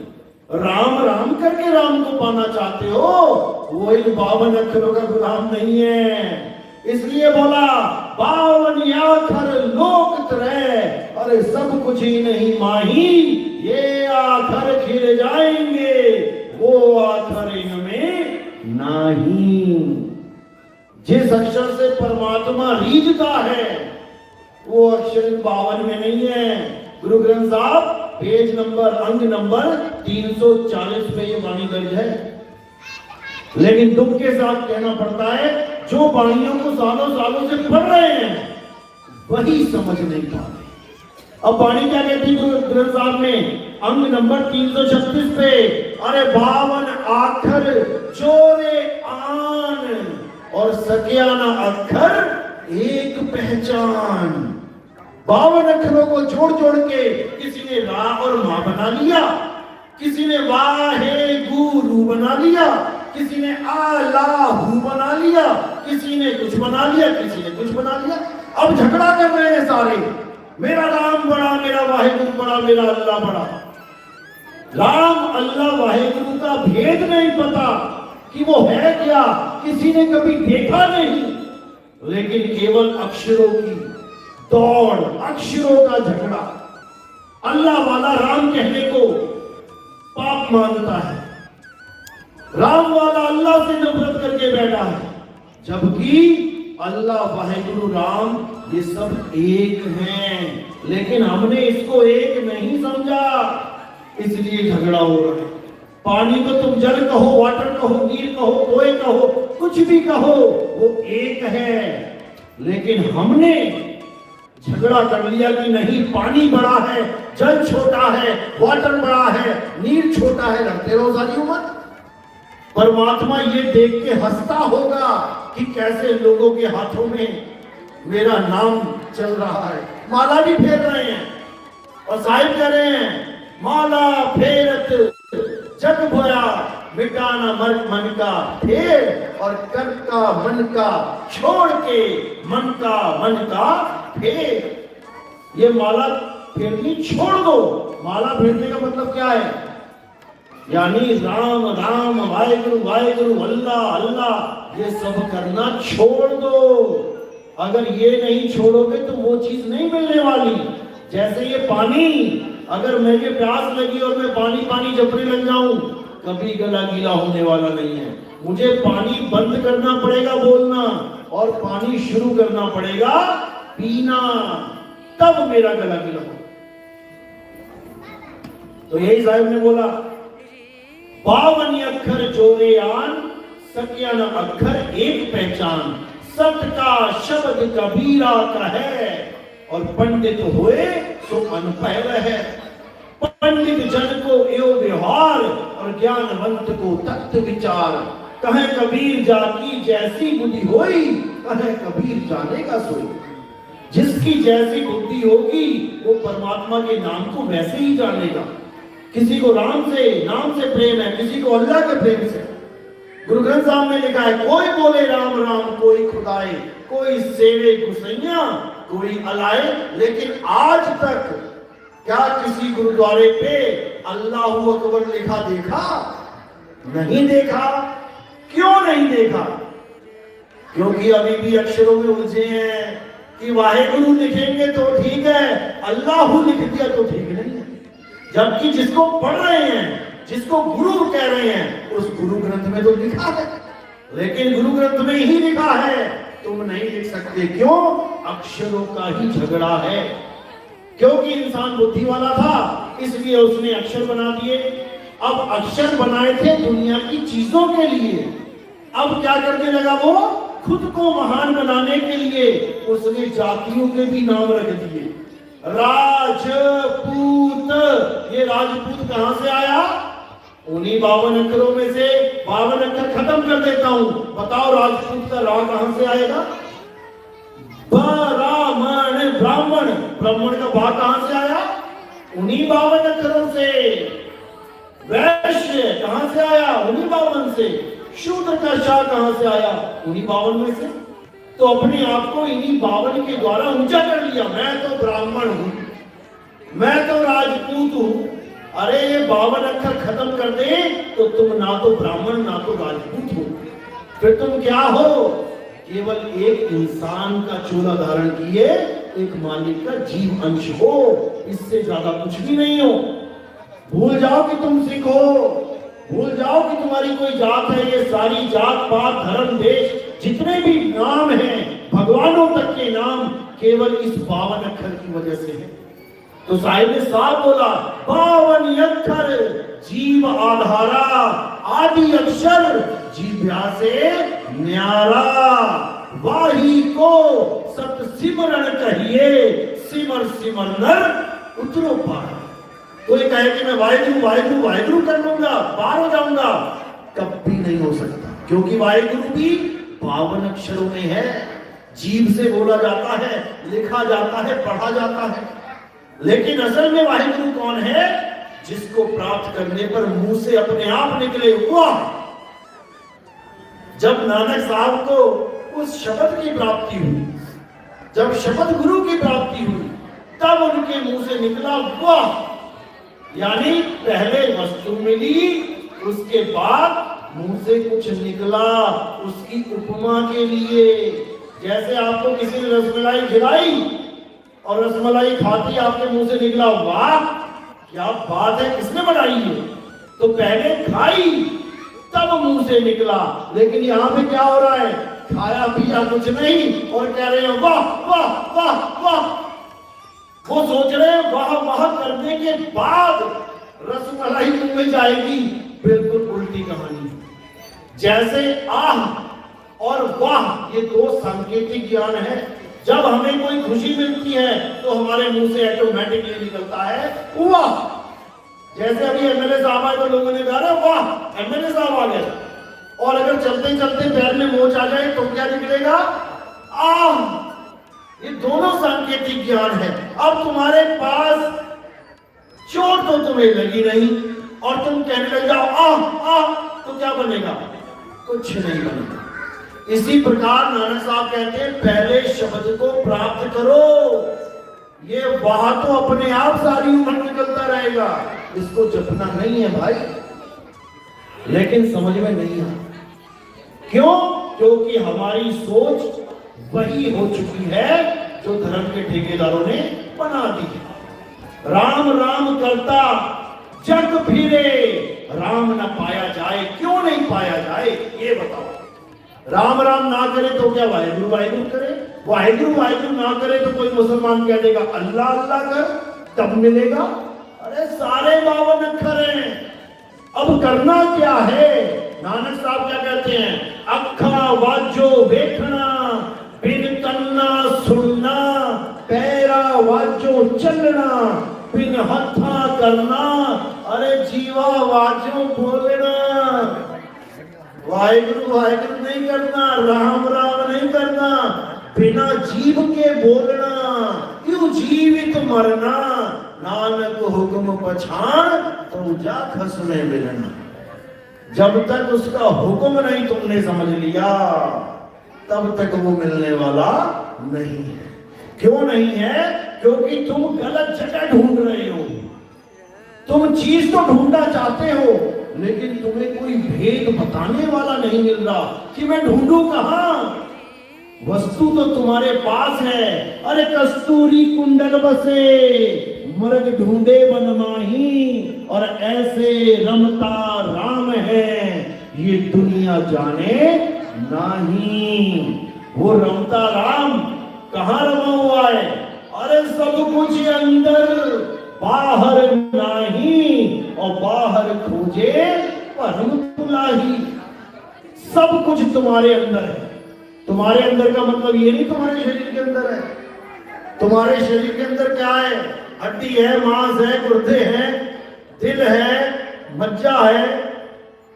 राम राम करके राम को पाना चाहते हो, वो इन 52 अक्षरों का गुलाम नहीं है। इसलिए बोला 52 आखर लोक तरह, अरे सब कुछ ही नहीं माही, ये आखर खिल जाएंगे, वो आखर इनमें नहीं। जिस अक्षर से परमात्मा रीझता है वो अक्षर 52 में नहीं है। गुरु ग्रंथ साहब पेज नंबर अंग नंबर 340 पे ये वाणी दर्ज है। लेकिन दुख के साथ कहना पड़ता है, जो वाणियों को सालों सालों से पढ़ रहे हैं वही समझ नहीं पा रहे। अब वाणी क्या कहती है गुरु ग्रंथ साहब में अंग नंबर 336 पे, अरे 52 आखर जोरे आन और सकिया ना अक्षर एक पहचान। 52 अक्षरों को जोड़ जोड़ के किसी ने रा और मां बना लिया, किसी ने वाहे गुरु बना लिया, किसी ने आलाहू बना लिया, किसी ने कुछ बना लिया, किसी ने कुछ बना लिया। अब झगड़ा कर रहे हैं सारे, मेरा राम बड़ा, मेरा वाहेगुरु बड़ा, मेरा अल्लाह बड़ा। राम अल्लाह वाहेगुरु का भेद नहीं पता कि वो है क्या, किसी ने कभी देखा नहीं, लेकिन केवल अक्षरों की दौड़, अक्षरों का झगड़ा। अल्लाह वाला राम कहने को पाप मानता है, राम वाला अल्लाह से नफरत करके बैठा है, जबकि अल्लाह वाहेगुरु राम ये सब एक हैं, लेकिन हमने इसको एक नहीं समझा, इसलिए झगड़ा हो रहा है। पानी को तुम जल कहो, वाटर कहो, नीर कहो, कोई कहो, कुछ भी कहो, वो एक है, लेकिन हमने झगड़ा कर लिया कि नहीं, पानी बड़ा है, जल छोटा है, वाटर बड़ा है, नीर छोटा है, रखते रहो सारी उम्र। परमात्मा ये देख के हंसता होगा कि कैसे लोगों के हाथों में मेरा नाम चल रहा है, माला भी फेर रहे हैं, और साहिब कह रहे हैं माला फेरत जग भोया मिटाना मन का फेर, और कर का मन का छोड़ के मन का फेर। ये माला फेरनी छोड़ दो। माला फेरने का मतलब क्या है? यानी राम राम वाहेगुरु वाहेगुरु अल्लाह अल्लाह ये सब करना छोड़ दो। अगर ये नहीं छोड़ोगे तो वो चीज नहीं मिलने वाली। जैसे ये पानी, अगर मुझे प्यास लगी और मैं पानी पानी जपने लग जाऊं, कभी गला गीला होने वाला नहीं है। मुझे पानी बंद करना पड़ेगा बोलना, और पानी शुरू करना पड़ेगा पीना, तब मेरा गला गीला हो। तो यही साहब ने बोला 52 अक्षर जोरे आन, सकिया न अक्षर एक पहचान। सत का शब्द कबीरा का है, और पंडित हुए सो अनपढ़ है। पंडित जन को यो व्यवहार, और ज्ञानवंत को तत्व विचार। कहे कबीर जाकी जैसी बुद्धि होई, कहे कबीर जानेगा सोई। जिसकी जैसी बुद्धि होगी वो परमात्मा के नाम को वैसे ही जानेगा। किसी को राम से नाम से प्रेम है, किसी को अल्लाह के प्रेम से। गुरु ग्रंथ साहब में लिखा है कोई बोले राम राम कोई खुदाए, कोई सेवे गुसैया कोई अलाए। लेकिन आज तक क्या किसी गुरुद्वारे पे अल्लाहू अकबर लिखा देखा? नहीं देखा। क्यों नहीं देखा? क्योंकि अभी भी अक्षरों में उलझे हैं कि वाहेगुरु लिखेंगे तो ठीक है, अल्लाहू लिख दिया तो ठीक नहीं है। जबकि जिसको पढ़ रहे हैं, जिसको गुरु कह रहे हैं, उस गुरु ग्रंथ में तो लिखा है, लेकिन गुरु ग्रंथ में ही लिखा है, तुम नहीं लिख सकते। क्यों? अक्षरों का ही झगड़ा है। क्योंकि इंसान बुद्धि वाला था, इसलिए उसने अक्षर बना दिए। अब अक्षर बनाए थे दुनिया की चीजों के लिए, अब क्या करने लगा वो? खुद को महान बनाने के लिए उसने जातियों के भी नाम रख दिए। राजपूत, ये राजपूत कहां से आया? उन्हीं 52 अक्षरों में से 52 अक्षर खत्म कर देता हूं। बताओ राजपूत का रा कहां से आएगा? ब्राह्मण, ब्राह्मण, ब्राह्मण का बा कहां से आया? उन्हीं 52 अक्षरों से। वैश्य कहां से आया? उन्हीं 52 से। शूद्र का शाह कहां से आया? उन्हीं 52 में से। तो अपने आप को इन्हीं 52 के द्वारा ऊंचा कर लिया। मैं तो ब्राह्मण हूं, मैं तो राजपूत हूं। अरे ये 52 अक्षर खत्म कर दे तो तुम ना तो ब्राह्मण ना तो राजपूत हो, फिर तुम क्या हो? केवल एक इंसान का चोला धारण किए एक मालिक का जीव अंश हो, इससे ज्यादा कुछ भी नहीं हो। भूल जाओ कि तुम सिख हो, भूल जाओ कि तुम्हारी कोई जात है। ये सारी जात पात धर्म देश जितने भी नाम हैं, भगवानों तक के नाम केवल इस 52 अक्षर की वजह से है। तो साहिब ने साफ बोला 52 अक्षर जीव आधारा, आदि अक्षर जीव्या से न्यारा, वाही को सत सिमरण कहिए, सिमर सिमर नर उतरो पार। कोई कहे कि मैं वाहिगुरु वाहिगुरु वाहिगुरु कर लूंगा, पार हो जाऊंगा, कभी नहीं हो सकता, क्योंकि वाहिगुरु भी 52 अक्षरों में है। जीभ से बोला जाता है, लिखा जाता है, पढ़ा जाता है, लेकिन असल में वाहिगुरु कौन है? जिसको प्राप्त करने पर मुंह से अपने आप निकले वाह। जब नानक साहब को उस शब्द की प्राप्ति हुई, जब शब्द गुरु की प्राप्ति हुई, तब उनके मुंह से निकला वाह। यानी पहले वस्तु मिली, उसके बाद मुंह से कुछ निकला उसकी उपमा के लिए। जैसे आपको किसी ने रसमलाई खिलाई और रसमलाई खाती आपके मुंह से निकला वाह, क्या बात है, किसने बनाई है? तो पहले खाई तब मुंह से निकला। लेकिन यहाँ पे क्या हो रहा है? खाया पिया कुछ नहीं और कह रहे हैं वाह वाह वाह वाह। वो सोच रहे हैं वाह वाह करने के बाद रसमलाई मुंह में जाएगी। बिल्कुल उल्टी कहानी। जैसे आह और वाह ये दो सांकेतिक ज्ञान है। जब हमें कोई खुशी मिलती है तो हमारे मुंह से ऑटोमेटिकली निकलता है वाह। जैसे अभी एमएलए साहब आए तो लोगों ने कहा वाह एमएलए साहब आ गए, और अगर चलते चलते पैर में मोच आ जाए तो क्या निकलेगा? आह। ये दोनों सांकेतिक ज्ञान है। अब तुम्हारे पास चोट तो तुम्हें लगी नहीं और तुम कहने लग जाओ आह आह, तो क्या बनेगा? कुछ नहीं बनेगा। इसी प्रकार नानक साहब कहते हैं पहले शब्द को प्राप्त करो। ये वाह तो अपने आप सारी उम्र निकलता रहेगा, इसको जपना नहीं है भाई। लेकिन समझ में नहीं आता। क्यों? क्योंकि हमारी सोच वही हो चुकी है जो धर्म के ठेकेदारों ने बना दी है। राम राम करता जग फिरे, राम न पाया जाए। क्यों नहीं पाया जाए ये बताओ। राम राम ना करे तो क्या वाहिगुरु वाहिगुरु करे? वाहिगुरु वाहिगुरु ना करे तो कोई मुसलमान कह देगा अल्लाह अल्लाह कर, तब मिलेगा। अरे सारे 52 अक्षर हैं। अब करना क्या है? नानक साहब क्या कहते हैं? अखा वाजो देखना, बिन तन्ना सुनना, पैरा वाजो चलना, बिन हथा करना। अरे जीवा वाजो बोलना, वाहिगुरु वाहिगुरु नहीं करना, राम राम नहीं करना, बिना जीव के बोलना, यूं जीवित मरना। नानक हुक्म पछाण तो जा खसने मिलना। जब तक उसका हुक्म नहीं तुमने समझ लिया तब तक वो मिलने वाला नहीं है। क्यों नहीं है? क्योंकि तुम गलत जगह ढूंढ रहे हो। तुम चीज तो ढूंढना चाहते हो लेकिन तुम्हें कोई भेद बताने वाला नहीं मिल रहा कि मैं ढूंढूं कहां। वस्तु तो तुम्हारे पास है। अरे कस्तूरी कुंडल बसे, मर्ग ढूंढे बन माही, और ऐसे रमता राम है ये दुनिया जाने नहीं। वो रमता राम कहां रमा हुआ है? अरे सब कुछ अंदर, बाहर नहीं, और बाहर खोजे परम तुलाही। सब कुछ तुम्हारे अंदर है। तुम्हारे अंदर का मतलब ये नहीं तुम्हारे शरीर के अंदर है। तुम्हारे शरीर के अंदर क्या है? हड्डी है, मांस है, गुर्दे हैं, दिल है, मज्जा है।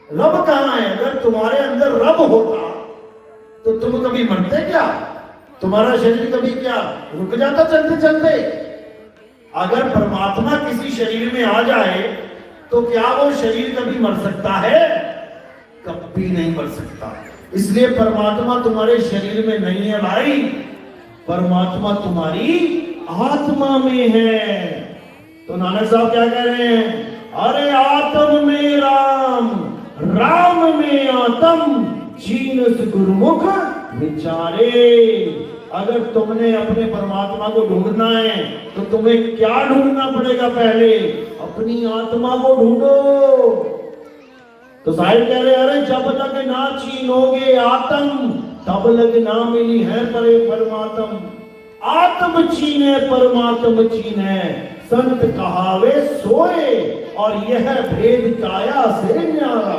रब कहां है? अगर तुम्हारे अंदर रब होता तो तुम कभी मरते क्या? तुम्हारा शरीर कभी क्या रुक जाता चलते चलते? अगर परमात्मा किसी शरीर में आ जाए तो क्या वो शरीर कभी मर सकता है? कभी नहीं मर सकता। इसलिए परमात्मा तुम्हारे शरीर में नहीं है भाई, परमात्मा तुम्हारी आत्मा में है। तो नानक साहब क्या कह रहे हैं? अरे आत्म में राम, राम में आत्म, जीनस गुरुमुख विचारे। अगर तुमने अपने परमात्मा को ढूंढना है तो तुम्हें क्या ढूंढना पड़ेगा? पहले अपनी आत्मा को ढूंढो। तो साहिब कह रहे अरे जब तक ना छीनोगे आत्म तब लग ना मिली है परे परमात्म। आत्म चीने परमात्म चीने, संत कहावे सोए, और यह भेद काया से न्यारा,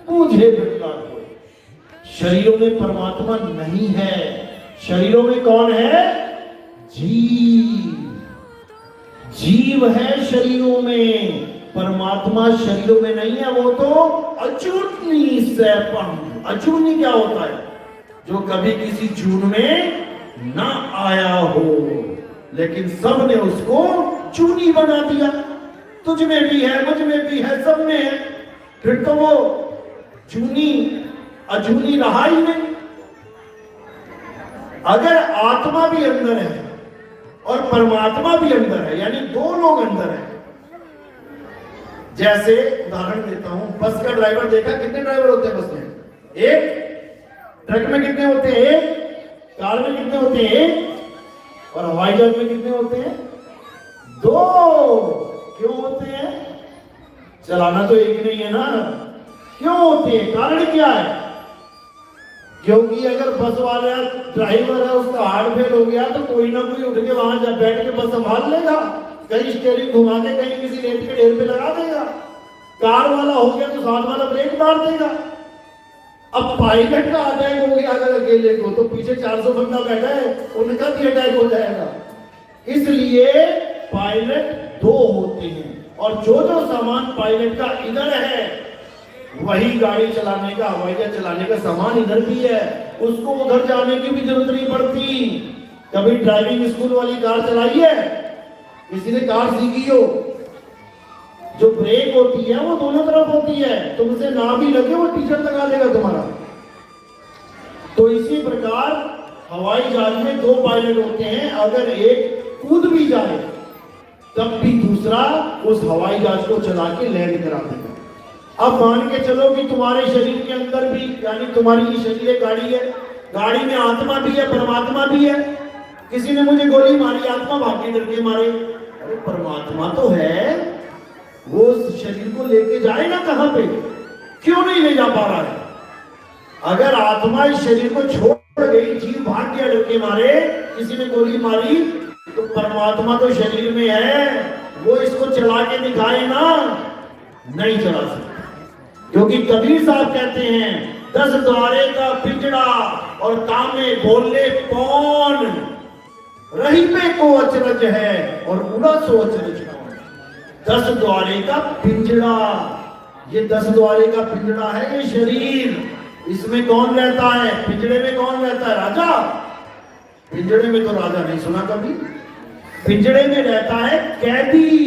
पूछे बिरला कोई। शरीरों में परमात्मा नहीं है, शरीरों में कौन है? जीव। जीव है शरीरों में, परमात्मा शरीरों में नहीं है। वो तो अचूर्णी सैपम। अचूर्णी क्या होता है? जो कभी किसी चूर्ण में ना आया हो, लेकिन सब ने उसको चूनी बना दिया। तुझ में भी है, मुझ में भी है, सब में है। फिर तो वो चूनी अचूनी रहा ही नहीं। अगर आत्मा भी अंदर है और परमात्मा भी अंदर है, यानी दो लोग अंदर है। जैसे उदाहरण देता हूं, बस का ड्राइवर देखा, कितने ड्राइवर होते हैं बस में? एक। ट्रक में कितने होते हैं? एक। कार में कितने होते हैं? एक। और हवाई जहाज में कितने होते हैं? दो। क्यों होते हैं? चलाना तो एक नहीं है ना। क्यों होते हैं? कारण क्या है? क्योंकि अगर बस वाला ड्राइवर है, उसका हार्ट फेल हो गया तो कोई ना कोई उठ के वहां जा बैठ के बस संभाल लेगा, कहीं स्टीयरिंग घुमा के कहीं किसी रेत के ढेर पे लगा देगा। कार वाला हो गया तो साथ वाला ब्रेक मार देगा। अब पायलट का अटैक हो गया अगर अकेले को, तो पीछे 400 बंदा बैठा है, उनका भी अटैक हो जाएगा। इसलिए पायलट दो होते हैं, और जो जो सामान पायलट का इधर है, वही गाड़ी चलाने का, हवाई जहाज चलाने का सामान इधर भी है। उसको उधर जाने की भी जरूरत नहीं पड़ती। कभी ड्राइविंग स्कूल वाली कार चलाई है? किसी ने कार सीखी हो? जो ब्रेक होती है वो दोनों तरफ होती है, तुमसे ना भी लगे वो टीचर लगा देगा तुम्हारा। तो इसी प्रकार हवाई जहाज में दो पायलट होते हैं। अगर एक कूद भी जाए तब भी दूसरा उस हवाई जहाज को चला के लैंड करा देगा। अब मान के चलो कि तुम्हारे शरीर के अंदर भी, यानी तुम्हारी ये शरीर एक गाड़ी है, गाड़ी में आत्मा भी है, परमात्मा भी है। किसी ने मुझे गोली मारी, आत्मा भाग के डर के मारे। अरे परमात्मा तो है, वो उस शरीर को लेके जाएगा कहां पे? क्यों नहीं ले जा पा रहा है? अगर आत्मा इस शरीर को छोड़ गई, जीव भाग गया डर के मारे, किसी ने गोली मारी, तो परमात्मा तो शरीर में है, वो इसको चला के दिखाए ना, नहीं चला सकता। क्योंकि कबीर साहब कहते हैं, 10 द्वारे का पिंजड़ा और कामे बोले कौन, रही पे को अचरज है और उड़ा सो अचरज कौन। 10 द्वारे का पिंजड़ा, ये 10 द्वारे का पिंजड़ा है ये शरीर। इसमें कौन रहता है? पिंजड़े में कौन रहता है? राजा। पिंजड़े में तो राजा नहीं सुना कभी। पिंजड़े में रहता है कैदी,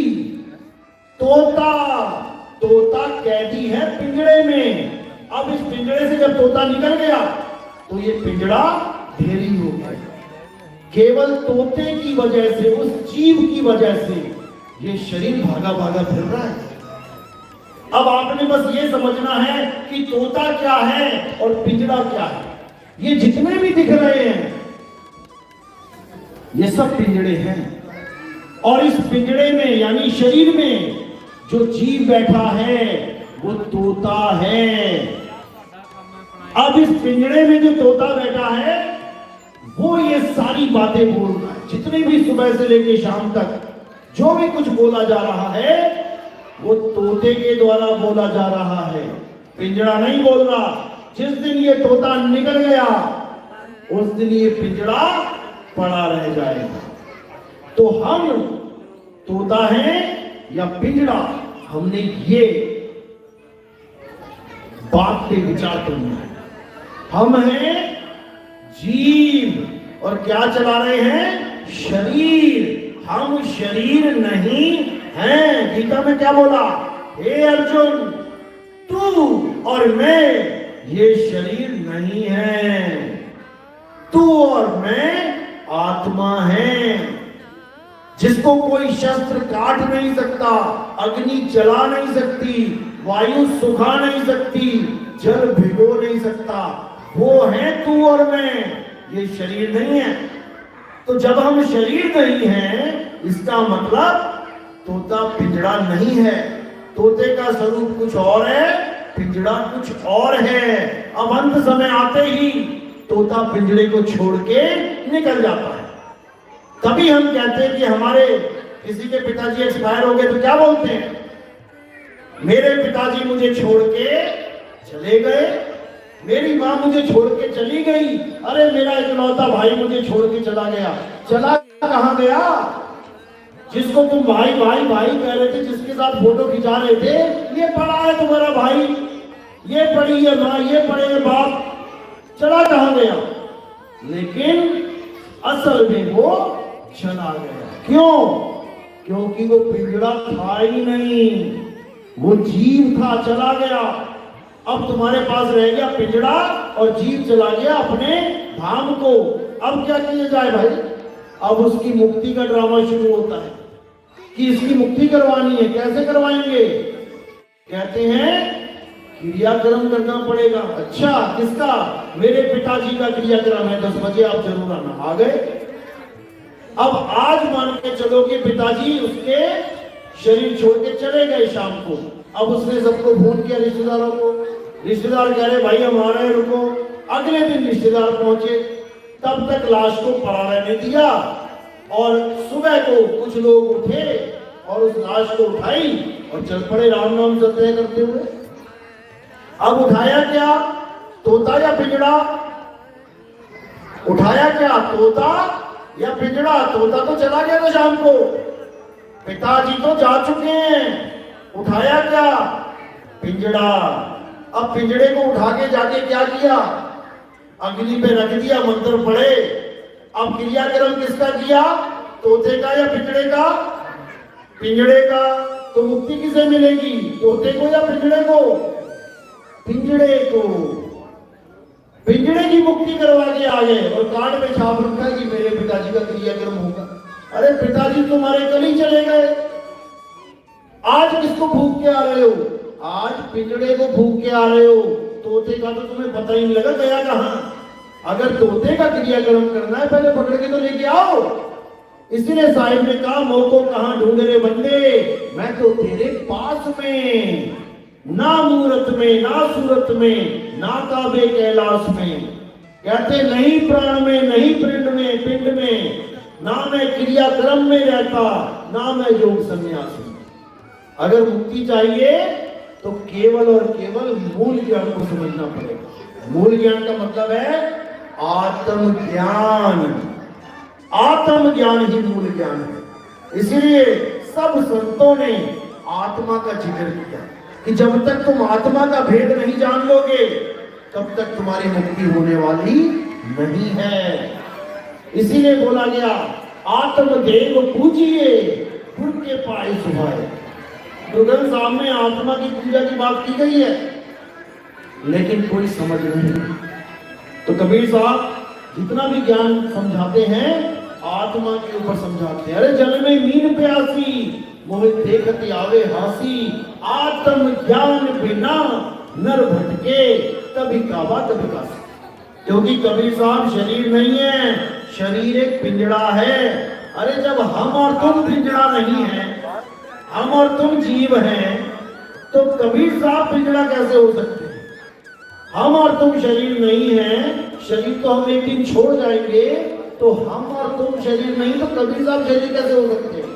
तोता। तोता कैदी है पिंजड़े में। अब इस पिंजड़े से जब तोता निकल गया तो ये पिंजड़ा ढेरी हो गया। केवल तोते की वजह से, उस जीव की वजह से ये शरीर भागा भागा फिर रहा है। अब आपने बस ये समझना है कि तोता क्या है और पिंजड़ा क्या है। ये जितने भी दिख रहे हैं ये सब पिंजड़े हैं, और इस पिंजड़े में यानी शरीर में जो जीव बैठा है वो तोता है। अब इस पिंजड़े में जो तोता बैठा है वो ये सारी बातें बोल रहा है। जितनी भी सुबह से लेकर शाम तक जो भी कुछ बोला जा रहा है वो तोते के द्वारा बोला जा रहा है, पिंजड़ा नहीं बोल रहा। जिस दिन ये तोता निकल गया उस दिन ये पिंजड़ा पड़ा रह जाएगा। तो हम तोता है या पिंजड़ा, हमने ये बात पे विचार करना है। हम हैं जीव और क्या चला रहे हैं? शरीर। हम शरीर नहीं हैं। गीता में क्या बोला? हे अर्जुन, तू और मैं ये शरीर नहीं है, तू और मैं आत्मा है, जिसको कोई शस्त्र काट नहीं सकता, अग्नि जला नहीं सकती, वायु सुखा नहीं सकती, जल भिगो नहीं सकता। वो है तू और मैं, ये शरीर नहीं है। तो जब हम शरीर नहीं हैं, इसका मतलब तोता पिंजड़ा नहीं है। तोते का स्वरूप कुछ और है, पिंजड़ा कुछ और है। अब अंत समय आते ही तोता पिंजड़े को छोड़ के निकल जाता है। तभी हम कहते हैं कि हमारे किसी के पिताजी एक्सपायर हो गए तो क्या बोलते हैं, मेरे पिताजी मुझे छोड़ के चले गए, मेरी माँ मुझे छोड़ के चली गई, अरे मेरा इकलौता भाई मुझे छोड़ के चला गया। चला कहाँ गया? जिसको तुम भाई भाई भाई कह रहे थे, जिसके साथ फोटो खिंचा रहे थे, ये पढ़ा है तुम्हारा भाई, ये पढ़ी है माँ, ये पढ़े है बाप, चला कहाँ गया? लेकिन असल में वो चला गया। क्यों? क्योंकि वो पिंजड़ा था ही नहीं, वो जीव था, चला गया। अब तुम्हारे पास रह गया पिंजड़ा और जीव चला गया अपने धाम को। अब क्या किया जाए भाई? अब उसकी मुक्ति का ड्रामा शुरू होता है कि इसकी मुक्ति करवानी है। कैसे करवाएंगे? कहते हैं क्रियाक्रम करना पड़ेगा। अच्छा, किसका? मेरे पिताजी का क्रियाक्रम है, 10 बजे आप जरूर आना। आ गए। अब आज मान के चलो कि पिताजी उसके शरीर छोड़ के चले गए शाम को। अब उसने सबको फोन किया, रिश्तेदारों को। रिश्तेदार कह रहे भाई हम आ रहे हैं, रुको। अगले दिन रिश्तेदार पहुंचे, तब तक लाश को पड़ा रहने दिया और सुबह को कुछ लोग उठे और उस लाश को उठाई और चल पड़े राम नाम सत्य करते हुए। अब उठाया क्या? तोता या पिंजड़ा? उठाया क्या? तोता या पिंजड़ा? तोता तो चला गया था शाम को, पिताजी तो जा चुके हैं। उठाया क्या? पिंजड़ा। अब पिंजड़े को उठा के जाके क्या किया? अग्नि पे रख दिया, मंत्र पढ़े। अब क्रियाक्रम किसका किया? तोते का या पिंजड़े का? पिंजड़े का। तो मुक्ति किसे मिलेगी? तोते को या पिंजड़े को? पिंजड़े को। पिंजड़े की मुक्ति करवा के आ गए और कार्ड में छाप रखा कि मेरे पिताजी का क्रियाक्रम होगा। अरे पिताजी तुम्हारे कल ही चले गए, आज किसको भूख के आ रहे हो? आज पिंजड़े को भूख के आ रहे हो। तोते का तो तुम्हें पता ही नहीं लगा गया कहां। अगर तोते का क्रियाक्रम करना है, पहले पकड़ के तो लेके आओ। इसलिए साहिब ने कहा, मौको कहां ढूंढ रे बंदे, मैं तो तेरे पास में, ना मूरत में, ना सूरत में, ना काबे कैलाश में। कहते नहीं प्राण में, नहीं पिंड में, ना मैं क्रियाक्रम में रहता, ना मैं योग संन्यास में। अगर मुक्ति चाहिए तो केवल और केवल मूल ज्ञान को समझना पड़ेगा। मूल ज्ञान का मतलब है आत्मज्ञान। आत्मज्ञान ही मूल ज्ञान है। इसीलिए सब संतों ने आत्मा का जिक्र किया कि जब तक तुम आत्मा का भेद नहीं जान लोगे, तब तक तुम्हारी मुक्ति होने वाली नहीं है। इसीलिए बोला गया, आत्मदेव पूजिए, गुरु के पाए सुभाए। तो ग्रंथ साहब में आत्मा की पूजा की बात की गई है, लेकिन कोई समझ नहीं। तो कबीर साहब जितना भी ज्ञान समझाते हैं, आत्मा के ऊपर समझाते हैं। अरे जल में मीन प्यासी, मोहित देखते आवे हासी, आत्म ज्ञान बिना नर भटके, कभी काबा कभी कासी। क्योंकि कबीर साहब शरीर नहीं है, शरीर एक पिंजड़ा है। अरे जब हम और तुम पिंजड़ा नहीं है, हम और तुम जीव हैं, तो कबीर साहब पिंजड़ा कैसे हो सकते हैं? हम और तुम शरीर नहीं है, शरीर तो हम एक दिन छोड़ जाएंगे, तो हम और तुम शरीर नहीं, तो कबीर साहब शरीर कैसे हो सकते हैं?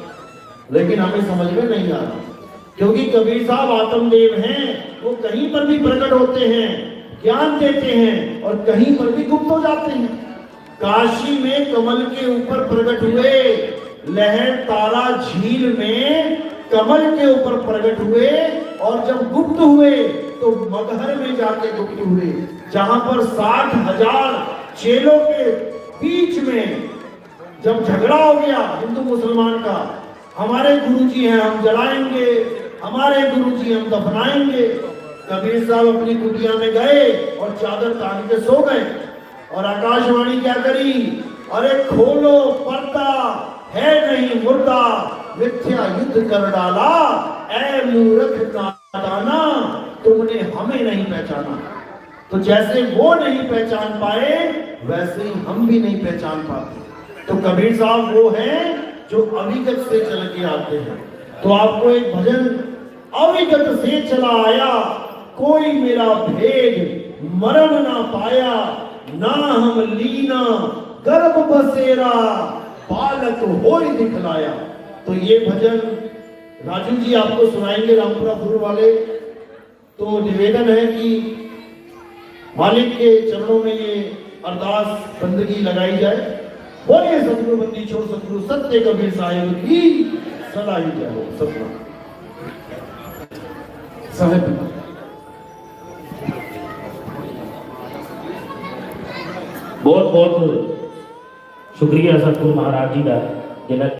लेकिन हमें समझ में नहीं आ रहा, क्योंकि कबीर साहब आत्मदेव हैं। वो कहीं पर भी प्रकट होते हैं, ज्ञान देते हैं, और कहीं पर भी गुप्त हो जाते हैं। काशी में कमल के ऊपर प्रकट हुए, लहर तारा झील में कमल के ऊपर प्रकट हुए, और जब गुप्त हुए तो मगहर में जाके गुप्त हुए, जहां पर 60,000 चेलों के बीच में जब झगड़ा हो गया हिंदू मुसलमान का, हमारे गुरुजी हैं हम जलाएंगे, हमारे गुरुजी हम दफनाएंगे। कबीर साहब अपनी कुटिया में गए और चादर तान के सो गए, और आकाशवाणी क्या करी, अरे खोलो पर्दा, है नहीं मुर्दा, मिथ्या युद्ध कर डाला, ऐ मूर्ख नादाना, तुमने हमें नहीं पहचाना। तो जैसे वो नहीं पहचान पाए, वैसे ही हम भी नहीं पहचान पाते। तो कबीर साहब वो हैं जो अविगत से चल के आते हैं। तो आपको एक भजन, अविगत से चला आया, कोई मेरा भेद मरण ना पाया, ना हम लीना गर्भ बसेरा, बालक हो दिखलाया। तो ये भजन राजू जी आपको सुनाएंगे, रामपुरा फूल वाले। तो निवेदन है कि मालिक के चरणों में ये अरदास बंदगी लगाई जाए। बोलिए सतगुरु बंदी छोड़ सतगुरु सत्य कबीर साहिब की सदा ही जय हो। सतगुरु साहिब बहुत बहुत शुक्रिया सतगुरु महाराज जी का जिन्हें